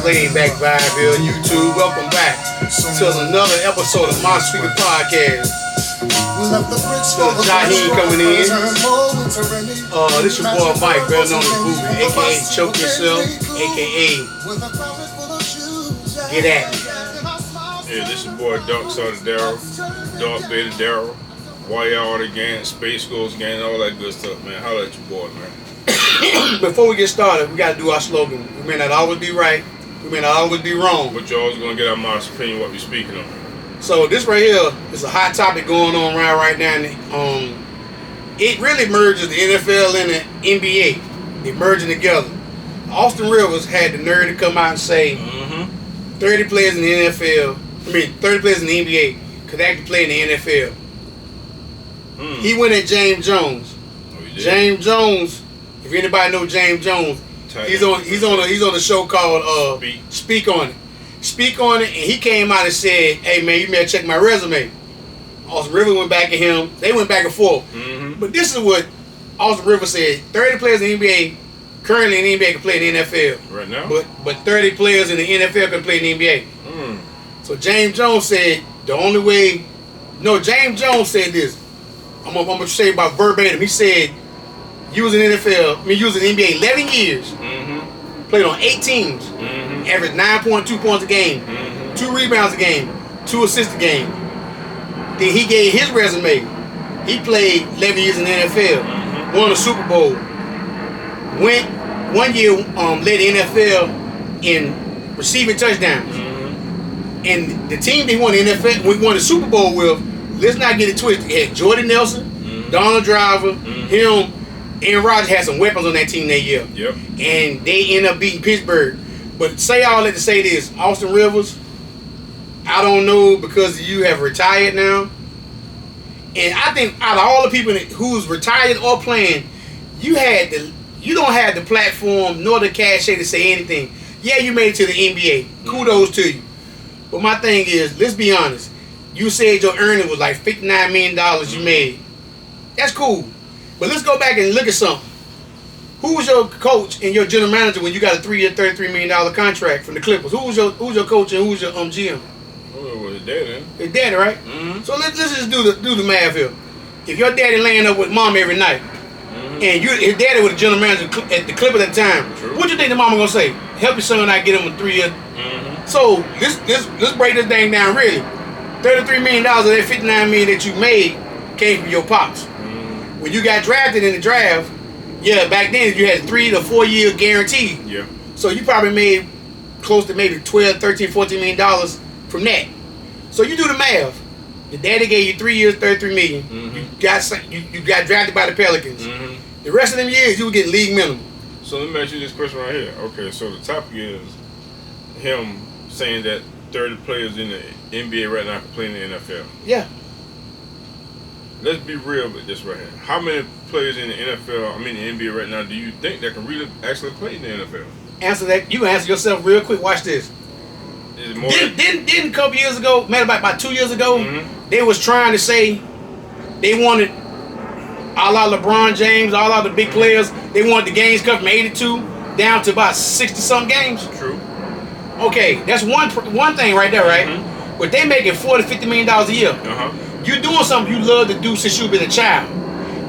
laid back vibe here on YouTube. Welcome back to another episode of My Speaker Podcast. Jaheem coming in. This your boy Mike, better known as Booby, aka Choke Yourself, aka Get At Me. Yeah, this your boy Dark Side of Daryl, Dark Vader Daryl, YR again, Space Ghost gang, all that good stuff, man. Holla at your boy, man. Before we get started, we gotta do our slogan. We may not always be right, we may not always be wrong. But you always gonna get our honest opinion what we speaking on. So this right here is a hot topic going on right now. It really merges the NFL and the NBA. They're merging together. Austin Rivers had the nerve to come out and say 30 players in the NFL, 30 players in the NBA could actually play in the NFL. He went at James Jones. James Jones, if anybody know James Jones, he's on a show called Speak On It. Speak On It, and he came out and said, "Hey man, you better check my resume." Austin Rivers went back at him. They went back and forth. But this is what Austin Rivers said: 30 players in the NBA, currently in the NBA, can play in the NFL. Right now? But 30 players in the NFL can play in the NBA. So James Jones said the only way. No, James Jones said this. I'm gonna say about verbatim. He said, "You was in the NFL. You was in the NBA 11 years. Played on 8 teams. Averaged 9.2 points a game, 2 rebounds a game, 2 assists a game." Then he gave his resume. He played 11 years in the NFL, won a Super Bowl, went 1 year, led the NFL in receiving touchdowns. And the team they won the NFL, we won the Super Bowl with, let's not get it twisted. It had Jordan Nelson, Donald Driver, him, Aaron Rodgers had some weapons on that team that year. And they ended up beating Pittsburgh. But say all that to say this, Austin Rivers, I don't know, because you have retired now. And I think out of all the people who's retired or playing, you don't have the platform nor the cachet to say anything. Yeah, you made it to the NBA. Kudos to you. But my thing is, let's be honest. You said your earning was like $59 million you made. That's cool. But let's go back and look at something. Who was your coach and your general manager when you got a 3-year, $33 million contract from the Clippers? Who was your coach and who was your GM? Oh, it was his daddy. His daddy, right? So let's just do the math here. If your daddy laying up with mom every night, and his daddy was the general manager at the Clippers at the time, what you think the mama gonna say? Help your son out, get him a 3-year. So let's break this thing down really. $33 million of that $59 million that you made came from your pops. When you got drafted in the draft, back then you had 3 to 4 year guarantee. So you probably made close to maybe $12, $13, $14 million from that. So you do the math. Your daddy gave you 3 years, $33 million. You got drafted by the Pelicans. The rest of them years you were getting league minimum. So let me ask you this question right here. Okay, so the topic is him saying that 30 players in the NBA right now can play in the NFL. Yeah. Let's be real with this right here. How many players in the NFL, the NBA right now, do you think that can really actually play in the NFL? Answer that. You can answer yourself real quick. Watch this. Is it more didn't a couple years ago, about 2 years ago, they was trying to say they wanted a la LeBron James, all of the big players, they wanted the games cut from 82 down to about 60-something games. True. Okay, that's one thing right there, right? But they making $40, $50 million a year. You doing something you love to do since you've been a child.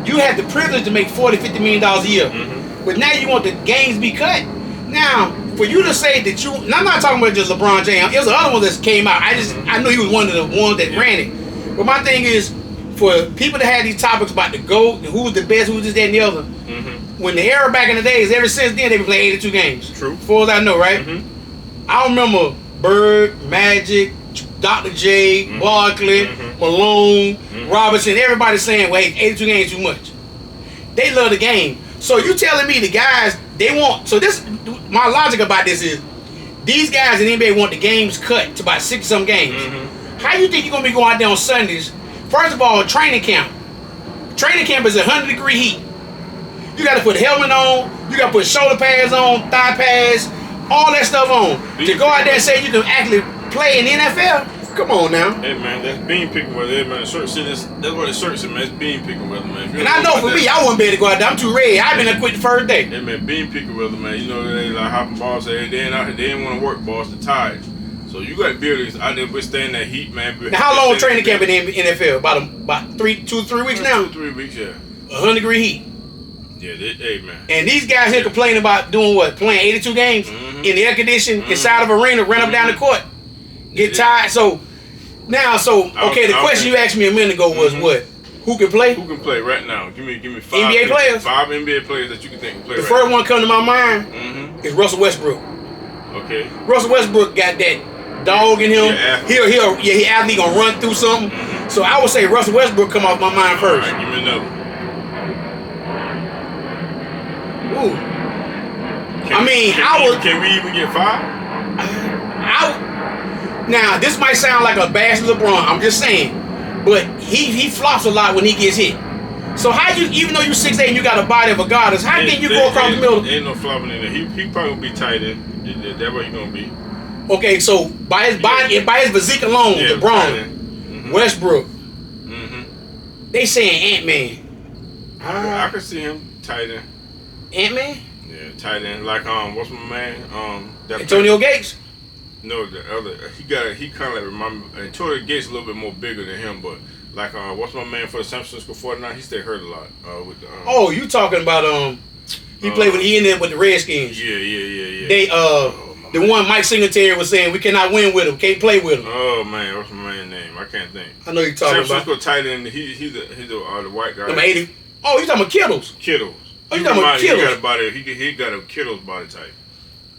You had the privilege to make $40, $50 million a year. But now you want the games be cut. Now, for you to say that and I'm not talking about just LeBron James. It was another one that came out. I know he was one of the ones that ran it. But my thing is, for people to have these topics about the GOAT, who was the best, who was this, that, and the other, when the era back in the days, ever since then, they've been playing 82 games. True. As far as I know, right? I remember Bird, Magic, Dr. J, Barkley, Malone, Robinson, everybody saying, well, hey, 82 games too much. They love the game. So you telling me the guys, they want, so this, my logic about this is, these guys in the NBA want the games cut to about 60-some games. How you think you're going to be going out there on Sundays? First of all, training camp. Training camp is 100-degree heat. You got to put a helmet on, you got to put shoulder pads on, thigh pads, all that stuff on. To go out there and say you can actually play in the NFL, Come on now. Hey man, that's bean picking weather. Hey man, that's what it search man. It's bean picking weather, man. And I know for me, I wouldn't be able to go out there. I'm too red. I've been quit the first day. Hey man, bean picking weather, man. You know they like hopping balls. They didn't want to work, boss. The tired. So you got buildings out there withstand that heat, man. Now, how long training camp in the NFL? About 2 to 3 weeks now. 2 to 3 weeks, yeah. 100-degree heat. Yeah, hey man. And these guys here complaining about doing what? Playing 82 games in the air conditioning inside of arena, run up down the court, get tired. So now, the question you asked me a minute ago was what? Who can play? Who can play right now? Give me 5 NBA players. 5 NBA players that you can think can play. The first one come to my mind is Russell Westbrook. Okay. Russell Westbrook got that dog in him. Yeah, he athlete gonna run through something. So I would say Russell Westbrook come off my mind first. All right, give me another. Ooh. Can we even get 5? Now this might sound like a bash LeBron. I'm just saying, but he flops a lot when he gets hit. So how you, even though you 6'8" and you got a body of a goddess, how can you go across the middle? Ain't no flopping in there. He probably gonna be tight end. That's what he gonna be. Okay, so by his body, by his physique alone, LeBron, Westbrook, they saying Ant-Man. I can see him tight end. Ant-Man? Yeah, tight end. Like what's my man? Antonio Gates. No, the other. He kind of like remind me. Antonio Gates a little bit more bigger than him, but like what's my man for the San Francisco 49ers? He stayed hurt a lot. With the, oh, you talking about he played with he ended with the Redskins. Yeah. They the one Mike Singletary was saying we cannot win with him, can't play with him. Oh man, what's my man's name? I can't think. I know you're talking San Francisco tight end. He's the white guy. Number 80. Oh, you talking about Kittles? Kittles. Oh, you talking about Kittles? He got a body. He got a Kittles body type.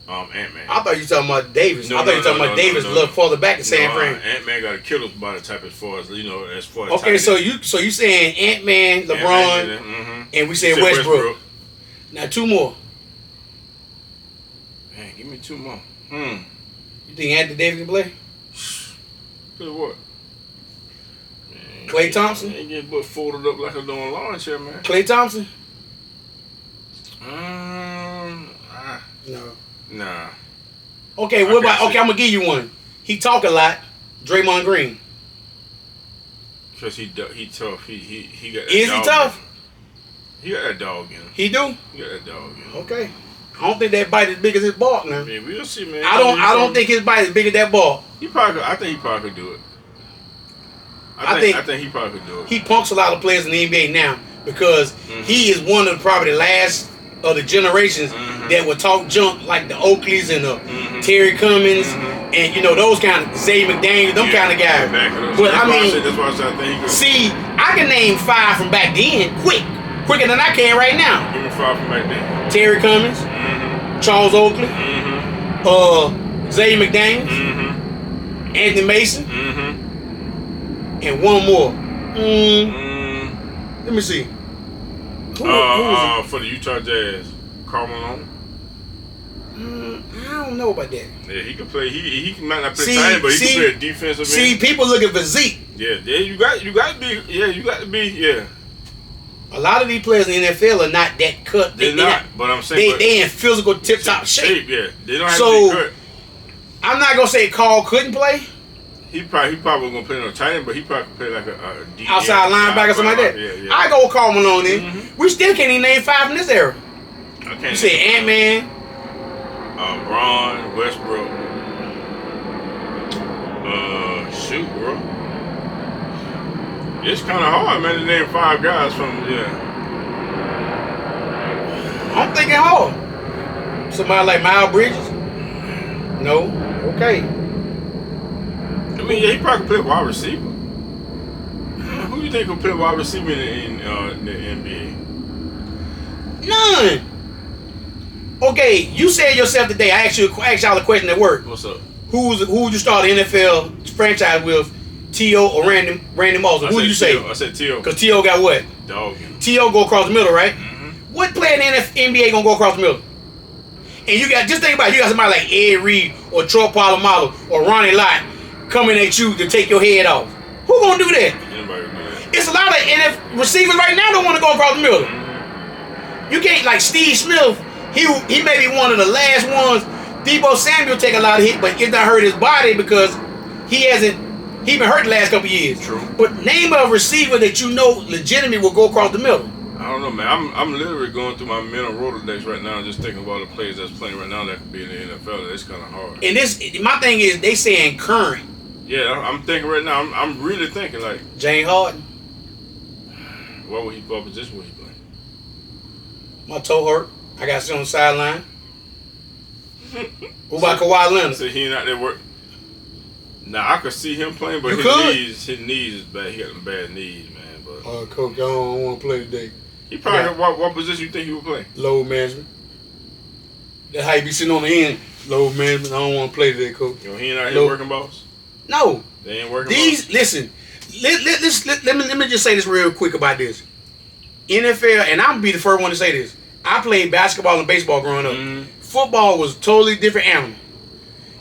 Ant-Man. I thought you were talking about Davis. I thought you were talking about Davis a little further back in San Fran. Ant-Man got a Kittles body type as far as okay, so you saying Ant-Man, LeBron, and we said Westbrook. Now 2 more. Man, give me 2 more. You think Anthony Davis can play? Good what? Klay Thompson? Ain't getting but folded up like a doing lawn chair, man. Klay Thompson? No. Nah. Okay, what about? Okay, I'm gonna give you one. He talk a lot. Draymond Green. Cause he tough. He got. That Is he tough? He got that dog in him. He do. He got that dog in him. Okay. I don't think that bite is big as his bark now. Man, we'll see, man. I don't think his bite is big as that bark. I think he probably could do it. I think he probably could do it. He punks a lot of players in the NBA now because he is one of probably the last of the generations that would talk junk like the Oakleys and the Terry Cummings and those kind of Zay McDaniels, them kind of guys. But that's why I think he could. See, I can name 5 from back then quicker than I can right now. Give me 5 from back then. Terry Cummings, Charles Oakley, Zay McDaniels, Anthony Mason, and one more. Let me see. Who for the Utah Jazz, Karl Malone. I don't know about that. Yeah, he can play. He might not play tight end, but he can play a defensive end. See, people look at physique. Yeah, you got to be. A lot of these players in the NFL are not that cut. They're not, but I'm saying they in physical tip-top shape. Yeah, they don't have to be cut. I'm not gonna say Karl couldn't play. He probably gonna play no tight end, but he probably could play like a outside linebacker or something like that. Yeah. I go with Karl Malone then. We still can't even name 5 in this era. You say Ant-Man, Bron, Westbrook. Shoot, bro. It's kind of hard, man, to name 5 guys from I'm thinking hard. Somebody like Miles Bridges. No. Okay. I mean, he probably play wide receiver. Who do you think will play wide receiver in the NBA? None. Okay, you said yourself today. I asked y'all a question at work. What's up? Who would you start the NFL franchise with? T.O. or Randy Moss? Who do you say? I said T.O. Because T.O. got what? Dog. T.O. go across the middle, right? What player in the NBA gonna go across the middle? And just think about it. You got somebody like Ed Reed or Troy Polamalu or Ronnie Lott coming at you to take your head off. Who gonna do that? Anybody do that? It's a lot of NFL receivers right now don't want to go across the middle. You can't, like Steve Smith. He may be one of the last ones. Deebo Samuel take a lot of hits, but it done hurt his body because he hasn't He been hurt the last couple years. True. But name a receiver that you know legitimately will go across the middle. I don't know, man. I'm literally going through my mental Rolodex right now, just thinking about the players that's playing right now that could be in the NFL. It's kind of hard. And this, my thing is, they saying current. Yeah, I'm thinking right now. I'm really thinking like James Harden. what position would he play? My toe hurt. I got to sit on the sideline. What about Kawhi Leonard? So he not there work. Nah, I could see him playing, but his knees is bad. He got some bad knees, man. But Coach, I don't want to play today. he probably what position you think he would play? Load management. That's how you be sitting on the end. Load management. I don't want to play today, Coach. You know, he ain't out here working balls. No. They ain't working. These listen. Let me just say this real quick about this. NFL, and I'm gonna be the first one to say this. I played basketball and baseball growing up. Mm-hmm. Football was a totally different animal.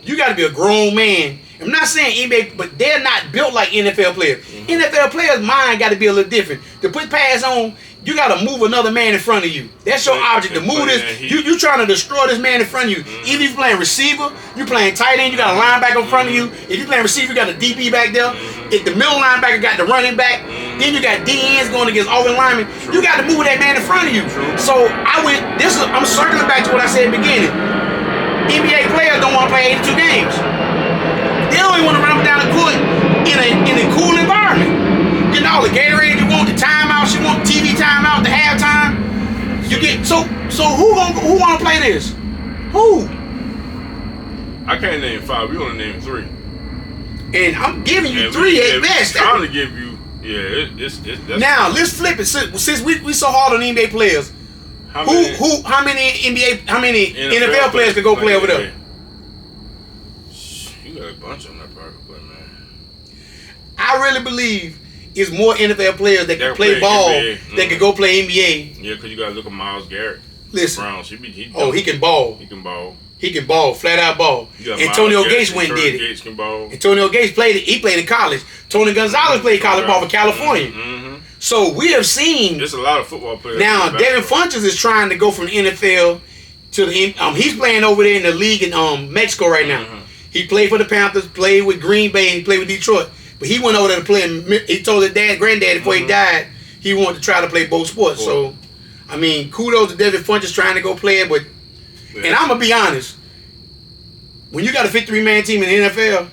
You got to be a grown man. I'm not saying NBA, but they're not built like NFL players. Mm-hmm. NFL players' mind got to be a little different. To put pass on, you got to move another man in front of you. That's your object. To move this, you trying to destroy this man in front of you. Mm-hmm. Either you playing receiver, you playing tight end, you got a linebacker in front of you. If you playing receiver, you got a DB back there. If the middle linebacker got the running back, then you got DNs going against offensive linemen. You got to move that man in front of you. So I'm circling back to what I said in the beginning. NBA players don't want to play 82 games. They don't even want to run up and down the court in a cool environment. Getting all the Gatorade you want, the timeouts you want, TV timeout, the halftime. You get so who want to play this? Who? I can't name 5. We only name 3. And I'm giving you 3 at best. I'm trying to give you. Yeah, that's now let's flip it. Since we so hard on NBA players, how many NFL players could go play over there? You got a bunch of them that probably could play, man. I really believe it's more NFL players that can play ball that can go play NBA. Yeah, because you got to look at Myles Garrett. Listen. Browns. He can ball. He can ball. He can ball, flat out ball. Antonio Gates went and did it. Gates can ball. Antonio Gates played it. He played in college. Tony Gonzalez played college ball for California. Mm-hmm. So we have seen. There's a lot of football players. Now Devin Funchess is trying to go from the NFL to the. He's playing over there in the league in Mexico right now. Mm-hmm. He played for the Panthers, played with Green Bay, he played with Detroit. But he went over there to play. He told his granddad before he died, he wanted to try to play both sports. So, I mean, kudos to Devin Funchess trying to go play it. But and I'm gonna be honest. When you got a 53-man team in the NFL,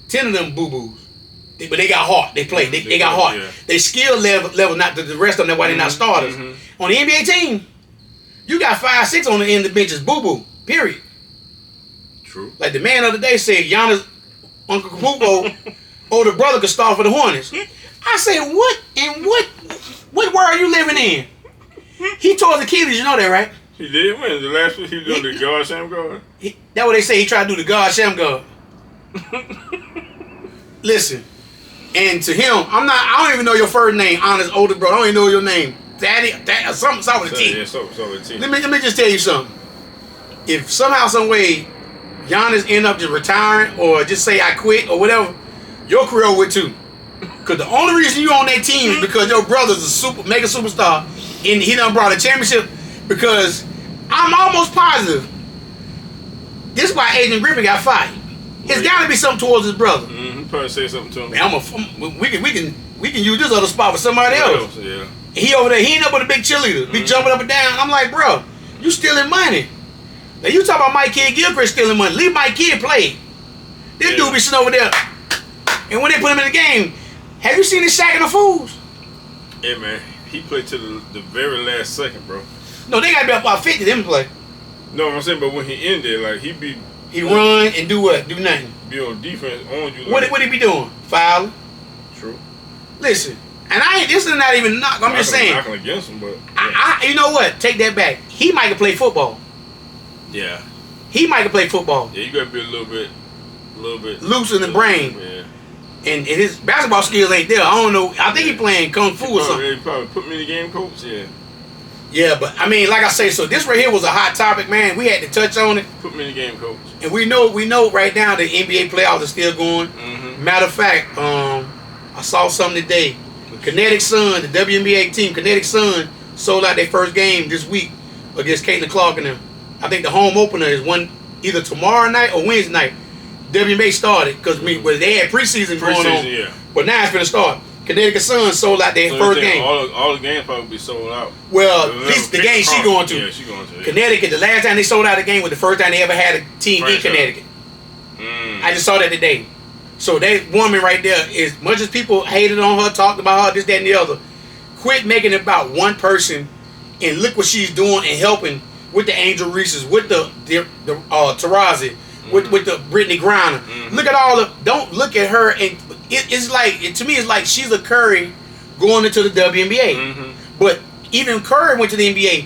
10 of them boo-boos. But they got heart. They play. They got heart. Yeah. They skill level not the rest of them. That's why they're not starters. Mm-hmm. On the NBA team, you got 5, 6 on the end of the benches. Boo-boo. Period. True. Like the man of the day said, Giannis, Uncle Capupo, older brother could start for the Hornets. I said, what world are you living in? He tore his Achilles. You know that, right? He did win. The last week he was doing the guard, Sham guard. That's what they say. He tried to do the guard, Sham guard. Listen, and to him, I don't even know your first name, honest older brother. I don't even know your name. Daddy, something with a T. Yeah, something with a T. Let me just tell you something. If somehow, some way, Giannis end up just retiring or just say I quit or whatever, your career would too. Because the only reason you on that team is because your brother's a mega superstar and he done brought a championship. Because I'm almost positive this is why Adrian Griffin got fired. It's got to be something towards his brother. Mm-hmm. Probably say something to him. Man, we can use this other spot for somebody else. Yeah. He over there, he ain't up with a big cheerleader, be jumping up and down. I'm like, bro, you stealing money. Now you talk about Mike Kidd-Gilchrist stealing money. Leave Mike Kidd play. This dude be sitting over there, and when they put him in the game, have you seen this Shaq and the Fools? Yeah, man, he played to the very last second, bro. No, they got to be about 50 them to play. No, I'm saying, but when he ended, like he run and do what? Do nothing. Be on defense on you. Like, what he be doing? Fouling. True. Listen, and this is not even knock. I'm just saying. Knocking against him, but you know what? Take that back. He might have played football. Yeah. He might have played football. Yeah, you gotta be a little bit loose in the brain. Yeah. And his basketball skills ain't there. I don't know. I think he playing kung fu or something. He probably put me in the game, coach. Yeah. Yeah, but I mean, like I say, so this right here was a hot topic, man. We had to touch on it. Put me in the game, coach. And we know right now the NBA playoffs are still going. Mm-hmm. Matter of fact, I saw something today. Kinetic Sun, the WNBA team, Kinetic Sun, sold out their first game this week against Caitlin Clark and them. I think the home opener is either tomorrow night or Wednesday night. WNBA started because they had preseason going on. Yeah. But now it's gonna start. Connecticut Sun sold out their first game. All the games probably be sold out. Well, at least the game she going to. Yeah, she going to. Yeah. Connecticut, the last time they sold out a game was the first time they ever had a team in Connecticut. I just saw that today. So that woman right there, as much as people hated on her, talked about her, this, that, and the other, quit making it about one person and look what she's doing and helping with the Angel Reese's, with the Tarazi, with the Brittany Griner. Look at all of, don't look at her and it's like, to me it's like she's a Curry going into the WNBA. But even Curry went to the NBA,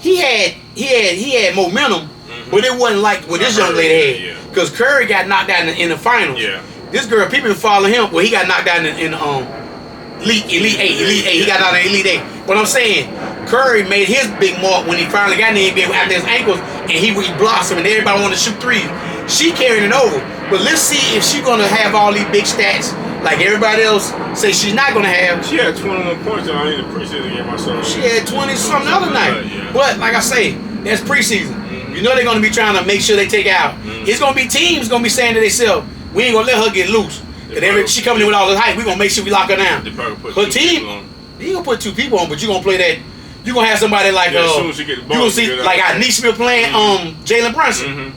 he had momentum, but it wasn't like what this young lady had. Because Curry got knocked out in the finals. Yeah. This girl, people been following him. Well, he got knocked out in Elite Eight. He got out in Elite Eight. But I'm saying, Curry made his big mark when he finally got in the NBA after his ankles, and he blossomed, and everybody wanted to shoot threes. She carried it over. But let's see if she's gonna have all these big stats like everybody else say she's not gonna have. She had 21 points in the preseason game. I saw. She had 20-something the other night. Yeah. But like I say, that's preseason. You know they're gonna be trying to make sure they take out. It's gonna be teams gonna be saying to themselves, we ain't gonna let her get loose. Cause she coming in with all this hype, we gonna make sure we lock her down. Her team, you gonna put two people on, but you gonna play that. You gonna have somebody like as soon as she get the ball, you gonna see like how Neesmith playing Jalen Brunson.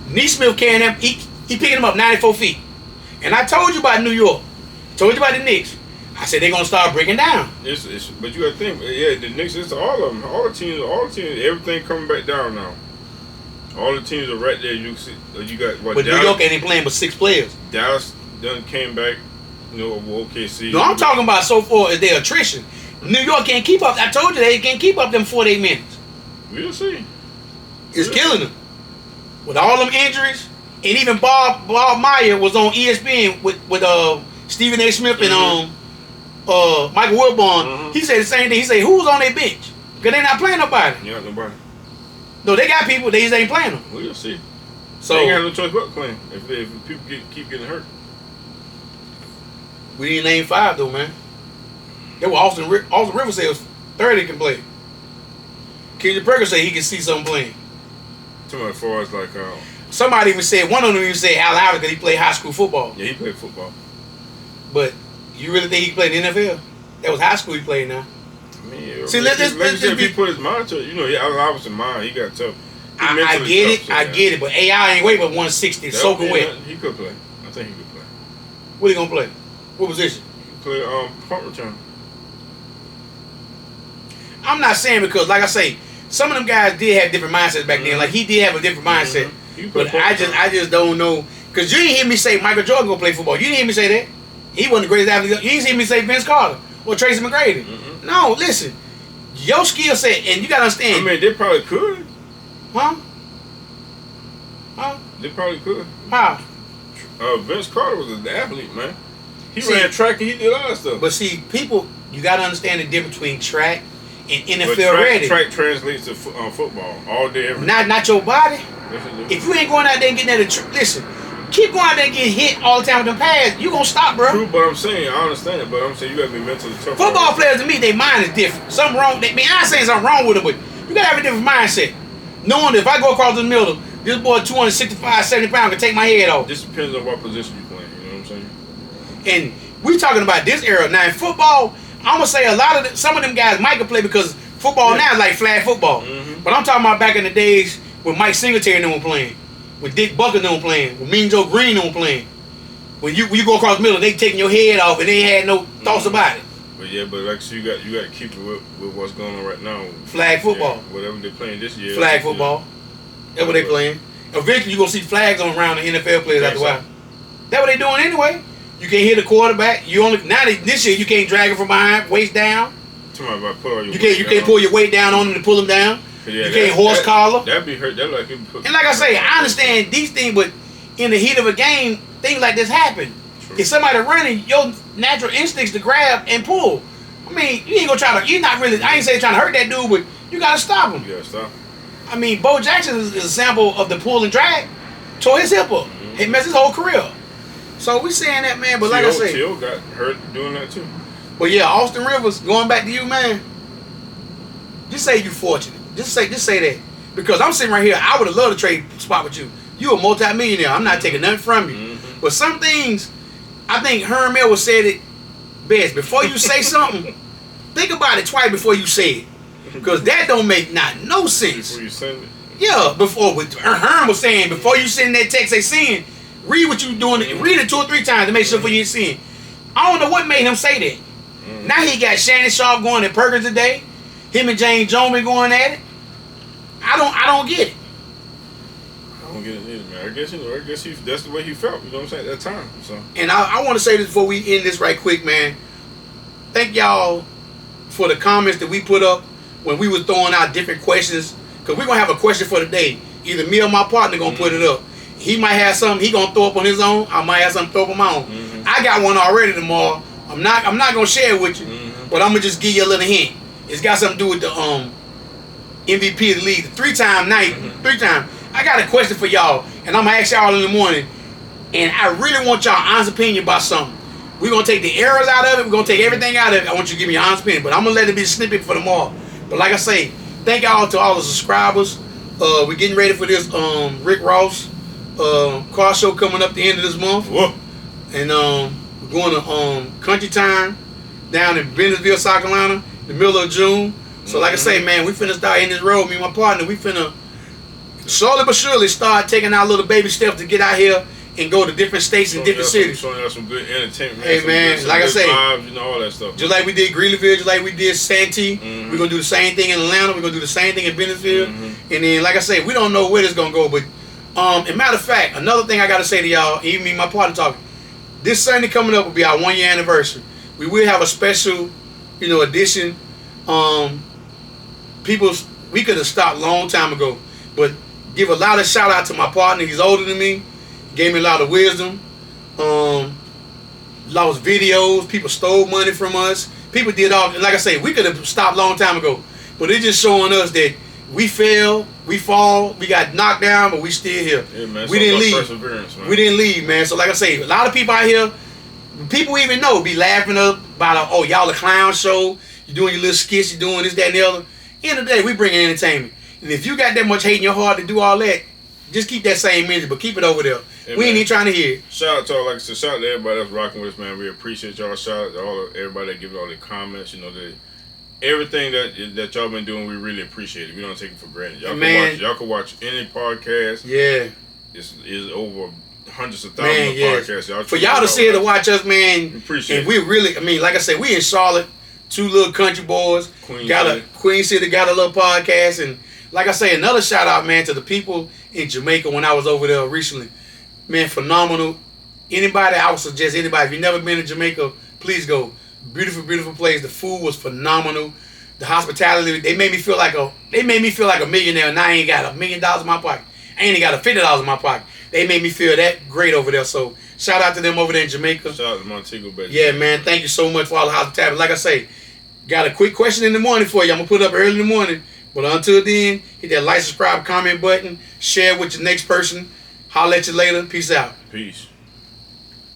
Neesmith carrying him, he picking him up 94 feet. And I told you about New York. Told you about the Knicks. I said they're gonna start breaking down. But you gotta think, the Knicks, it's all of them, all the teams, everything coming back down now. All the teams are right there. You got what? But New York ain't playing but 6 players. Dallas done came back, OKC. No, I'm talking about so far as their attrition. New York can't keep up. I told you they can't keep up them 48 minutes. We'll see. It's killing them. With all them injuries, and even Bob Meyer was on ESPN with Stephen A. Smith and Michael Wilbon. He said the same thing. He said, who's on their bench? Because they're not playing nobody. Yeah, nobody. No, they got people. They just ain't playing them. We'll see. So they ain't got no choice but playing if people keep getting hurt. We didn't name 5 though, man. That was Austin Rivers said was 30 can play. Kendrick Perkins said he can see something playing. Too much far as like somebody even said, one of them even said Al Howard because he played high school football. Yeah, he played football. But you really think he played in the NFL? That was high school he played now. I mean, see, let's if he put his mind to it, I was in mind. He got tough. I get it, but AI ain't weight but 160, soaking wet. He could play. I think he could play. What he gonna play? What position? He play punt return. I'm not saying because, like I say, some of them guys did have different mindsets back then. Like he did have a different mindset, but I just don't know. Cause you didn't hear me say Michael Jordan gonna play football. You didn't hear me say that. He wasn't the greatest athlete. You didn't hear me say Vince Carter or Tracy McGrady. No, listen. Your skill set, and you gotta understand. I mean, they probably could. Huh? They probably could. How? Vince Carter was an athlete, man. He ran track and he did all that stuff. But see, people, you gotta understand the difference between track and NFL ready. Track translates to football all day, every day. Not your body. If you ain't going out there and getting that, listen, keep going out there and getting hit all the time with them pads, you gonna stop, bro. True, but I'm saying, I understand it, but I'm saying you gotta be mentally tough. Football players to me, their mind is different. Something wrong. I ain't saying something wrong with them, but you gotta have a different mindset. Knowing that if I go across the middle, this boy 265, 70 pounds can take my head off. Just depends on what position you playing, you know what I'm saying? And we talking about this era. Now in football, I'm gonna say some of them guys might can play because football now is like flag football. But I'm talking about back in the days when Mike Singletary and them were playing, when Dick Bucker and them were playing, when Mean Joe Green and them were playing. When you go across the middle, they taking your head off and they had no thoughts about it. But yeah, but like so you got to keep it with what's going on right now. Flag football. Yeah, whatever they're playing this year. Flag football. That's what they playing. Eventually you're gonna see flags on around the NFL players after a while. That's what they doing anyway. You can't hit the quarterback. This year you can't drag it from behind, waist down. You can't pull your weight down on them to pull them down. Yeah, you can't horse collar. That'd be hurt. And like I say, I understand these things, but in the heat of a game, things like this happen. True. If somebody running, your natural instincts to grab and pull. I mean, you ain't gonna try to. You're not really. I ain't saying trying to hurt that dude, but you gotta stop him. You gotta stop. I mean, Bo Jackson is a sample of the pull and drag. Tore his hip up. It messed his whole career. So we saying that, man. But like I say, T.O. got hurt doing that too. But yeah, Austin Rivers, going back to you, man. Just say you fortunate. Just say that. Because I'm sitting right here, I would have loved to trade spot with you. You a multi-millionaire. I'm not taking nothing from you. Mm-hmm. But some things, I think Herm Edwards said it best. Before you say something, think about it twice before you say it. Because that don't make no sense. Before you send it. Yeah, before what Herm was saying, before you send that text they send, read what you doing, read it 2 or 3 times to make sure for you seeing. I don't know what made him say that. Now he got Shannon Sharp going at Perkins today. Him and James Jones been going at it. I don't get it. I don't get it either, man. I guess that's the way he felt, you know what I'm saying, at that time. So. And I want to say this before we end this right quick, man. Thank y'all for the comments that we put up when we was throwing out different questions. Because we're going to have a question for the day. Either me or my partner going to put it up. He might have something he going to throw up on his own. I might have something to throw up on my own. I got one already tomorrow. I'm not going to share it with you. But I'm going to just give you a little hint. It's got something to do with the MVP of the league. 3-time night. 3 times. I got a question for y'all. And I'm going to ask y'all in the morning. And I really want y'all honest opinion about something. We're going to take the errors out of it. We're going to take everything out of it. I want you to give me your honest opinion. But I'm going to let it be a snippet for tomorrow. But like I say, thank y'all to all the subscribers. We're getting ready for this Rick Ross car show coming up the end of this month. Whoa. And we're going to Country Time down in Bentonville, South Carolina, in the middle of June. So like I say, man, we finna start in this road. Me and my partner, we finna slowly but surely start taking our little baby steps to get out here and go to different states and different cities. Showing y'all some good entertainment. Hey man, like I say, vibes, you know, all that stuff. Just like we did Greeleyville, just like we did Santee, we're gonna do the same thing in Atlanta. We're gonna do the same thing in Bentonville, and then like I say, we don't know where this gonna go. But as a matter of fact, another thing I gotta say to y'all, even me and my partner talking, this Sunday coming up will be our 1-year anniversary. We will have a special, edition. We could have stopped a long time ago, but give a lot of shout out to my partner. He's older than me. Gave me a lot of wisdom. Lost videos. People stole money from us. People did all. Like I say, we could have stopped a long time ago, but it's just showing us that we fail, we fall, we got knocked down, but we still here. Yeah, man, we didn't leave. Perseverance, man. We didn't leave, man. So like I say, a lot of people out here, people even know, be laughing up about, y'all a clown show. You doing your little skits, you doing this, that, and the other. End of the day, we bring in entertainment. And if you got that much hate in your heart to do all that, just keep that same energy, but keep it over there. Yeah, we ain't even trying to hear it. Shout out to all, like I said, shout out to everybody that's rocking with us, man. We appreciate y'all. Shout out to everybody that gives all the comments. Everything that y'all been doing, we really appreciate it. We don't take it for granted. Y'all can watch any podcast. Yeah. It's over hundreds of thousands of podcasts. For y'all to sit here to watch us, man. We appreciate it. We really, like I said, we in Charlotte, 2 little country boys. Queen City got a little podcast, and like I say, another shout out, man, to the people in Jamaica when I was over there recently. Man, phenomenal. Anybody, I would suggest anybody, if you've never been to Jamaica, please go. Beautiful, beautiful place. The food was phenomenal. The hospitality, they made me feel like a millionaire, and I ain't got $1 million in my pocket. I ain't got $50 in my pocket. They made me feel that great over there. So shout out to them over there in Jamaica. Shout out to Montego Bay. Yeah, man. Thank you so much for all the hospitality. Like I say, got a quick question in the morning for you. I'm going to put it up early in the morning. But until then, hit that like, subscribe, comment button. Share with your next person. Holler at you later. Peace out. Peace.